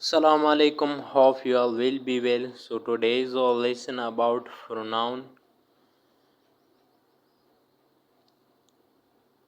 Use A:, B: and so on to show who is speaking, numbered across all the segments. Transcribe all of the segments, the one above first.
A: Assalamu alaikum. Hope you all will be well. So today's our lesson about pronoun.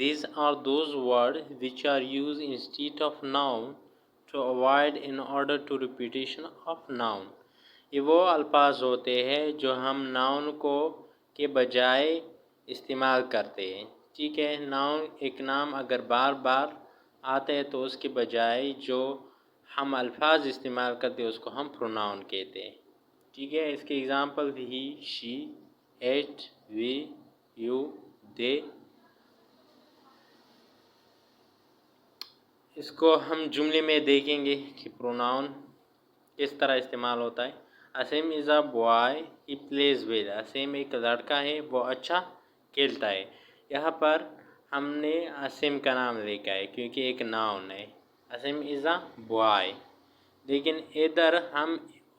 A: These are those words which are used instead of noun to avoid in order to repetition of noun. یہ وہ الفاظ ہوتے ہیں جو ہم noun کو کے بجائے استعمال کرتے ہیں. ٹھیک ہے. ناؤن ایک نام اگر بار بار آتا ہے تو اس کے بجائے جو ہم الفاظ استعمال کرتے ہیں اس کو ہم پروناؤن کہتے ہیں. ٹھیک ہے. اس کے example he, she, it, we, you, they. اس کو ہم جملے میں دیکھیں گے کہ پروناؤن کس طرح استعمال ہوتا ہے. Aseem is a boy he plays well. Aseem ایک لڑکا ہے، وہ اچھا کھیلتا ہے. یہاں پر ہم نے اسیم کا نام لکھا ہے کیونکہ ایک ناؤن ہے. Aseem is a boy. لیکن ادھر ہم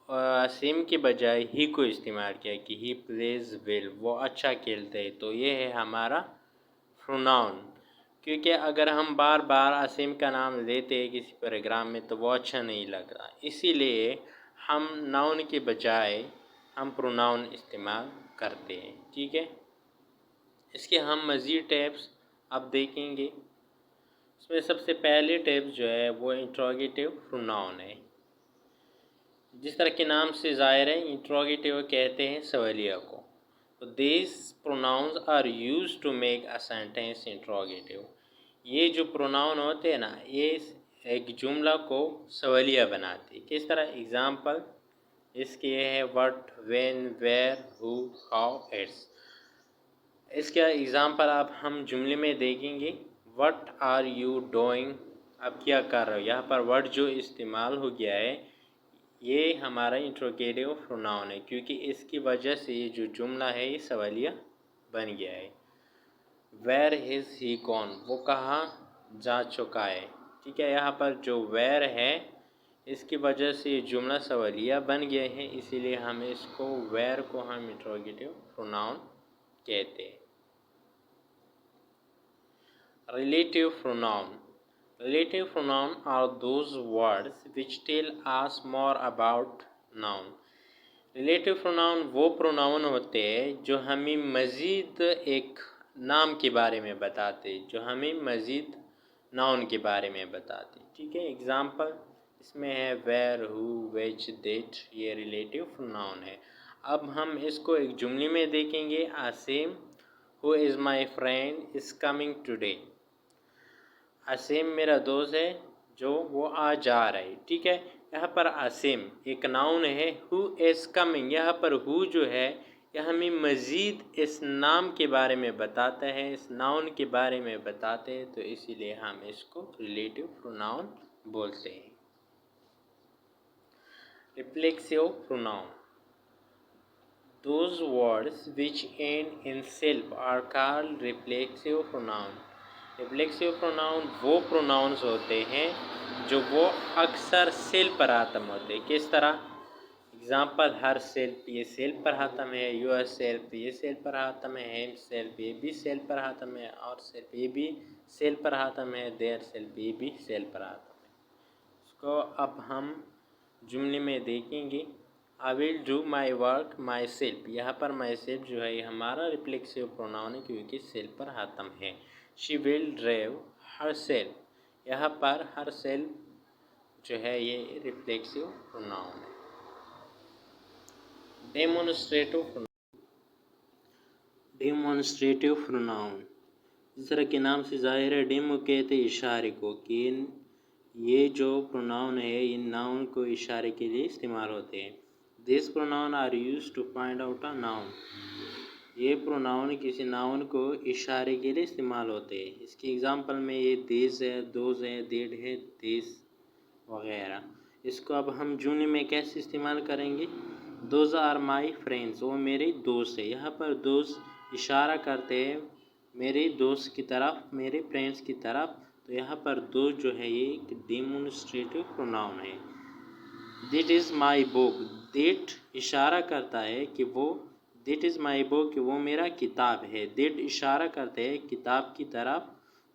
A: اسیم کے بجائے ہی کو استعمال کیا کہ ہی پلیز ویل، وہ اچھا کھیلتا ہے. تو یہ ہے ہمارا پروناؤن. کیونکہ اگر ہم بار بار اسیم کا نام لیتے ہیں کسی پیراگراف میں تو وہ اچھا نہیں لگ رہا. اسی لیے ہم ناؤن کے بجائے ہم پروناؤن استعمال کرتے ہیں. ٹھیک ہے. اس کے ہم مزید ٹیپس اب دیکھیں گے. اس میں سب سے پہلے ٹیپس جو ہے وہ انٹروگیٹیو پروناؤن ہے. جس طرح کے نام سے ظاہر ہے، انٹروگیٹیو کہتے ہیں سوالیہ کو. تو these pronouns are used to make a sentence interrogative. یہ جو پروناؤن ہوتے ہیں نا، یہ ایک جملہ کو سوالیہ بناتے. کس طرح؟ اگزامپل اس کے ہے what, when, where, who, how, its. اس کا اگزامپل اب ہم جملے میں دیکھیں گے. What are you doing. اب کیا کر رہے ہو. یہاں پر وٹ جو استعمال ہو گیا ہے یہ ہمارا انٹروگیٹیو پروناؤن ہے کیونکہ اس کی وجہ سے یہ جو جملہ ہے یہ سوالیہ بن گیا ہے. Where is he gone. وہ کہاں جا چکا ہے. ٹھیک ہے. یہاں پر جو ویئر ہے اس کی وجہ سے یہ جملہ سوالیہ بن گیا ہے، اسی لیے ہم اس کو ویئر کو ہم انٹروگیٹیو پروناؤن کہتے ہیں. Relative pronoun. Relative pronoun are those words which tell us more about noun. Relative pronoun وہ pronoun ہوتے ہیں جو ہمیں مزید ایک نام کے بارے میں بتاتے، جو ہمیں مزید noun کے بارے میں بتاتے. ٹھیک ہے. اگزامپل اس میں ہے where، who، which، that. یہ relative pronoun ہے. اب ہم اس کو ایک جملے میں دیکھیں گے. Asim who is my friend is coming today. اسیم میرا دوست ہے جو وہ آج آ رہا ہے. ٹھیک ہے. یہاں پر اسیم ایک ناؤن ہے. ہو از کمنگ. یہاں پر ہو جو ہے یہ ہمیں مزید اس نام کے بارے میں بتاتا ہے، اس ناؤن کے بارے میں بتاتے ہیں، تو اسی لیے ہم اس کو ریلیٹیو پروناؤن بولتے ہیں. ریفلیکسیو pronoun. Those words which end in self are called reflexive pronoun. Reflexive pronoun وہ پروناؤنز ہوتے ہیں جو وہ اکثر سیلف پر ختم ہوتے ہیں. کس طرح؟ اگزامپل ہر سیلف، یہ سیلف پر ختم ہے. یور سیلف، یہ سیلف پر ختم ہے. ہیم سیلف، یہ بھی سیلف پر ختم ہے. اور سیلف، یہ بھی سیلف پر ختم ہے. دیر سیلف، یہ بھی سیلف پر ختم ہے. اس کو اب ہم جملے میں دیکھیں گے. I will do my work myself. یہاں پر myself جو ہے یہ ہمارا ریفلیکسیو پروناؤن ہے کیونکہ سیلف پر ختم ہے. She will drive herself. یہاں پر herself جو ہے یہ ریفلیکسیو پروناؤن ہے. Demonstrative pronoun. ڈیمونسٹریٹو پروناؤن جس طرح کے نام سے ظاہر ہے، ڈیمو کہتے اشارے کو، کہ یہ جو پروناؤن ہے یہ ناؤن کو اشارے کے لیے استعمال ہوتے ہیں. These pronouns are used to point out a noun. یہ پروناؤن کسی ناؤن کو اشارے کے لیے استعمال ہوتے ہیں. اس کی اگزامپل میں یہ these ہے، those ہے، that ہے، this وغیرہ. اس کو اب ہم جملے میں کیسے استعمال کریں گے؟ Those are my friends. وہ میرے دوست ہیں. یہاں پر دوست اشارہ کرتے ہیں میرے دوست کی طرف، میرے فرینڈس کی طرف. تو یہاں پر دوست جو ہے یہ ایک ڈیمونسٹریٹو پروناؤن ہے. That is my book. That اشارہ کرتا ہے کہ وہ That is my book کہ وہ میرا کتاب ہے. That اشارہ کرتے ہیں کتاب کی طرف.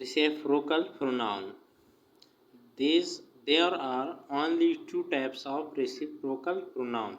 A: Reciprocal pronoun. There are only two types of reciprocal pronouns.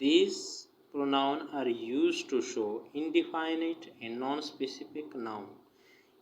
A: These pronouns are used to show indefinite and non-specific noun.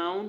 A: noun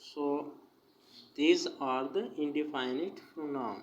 A: So these are the indefinite pronoun.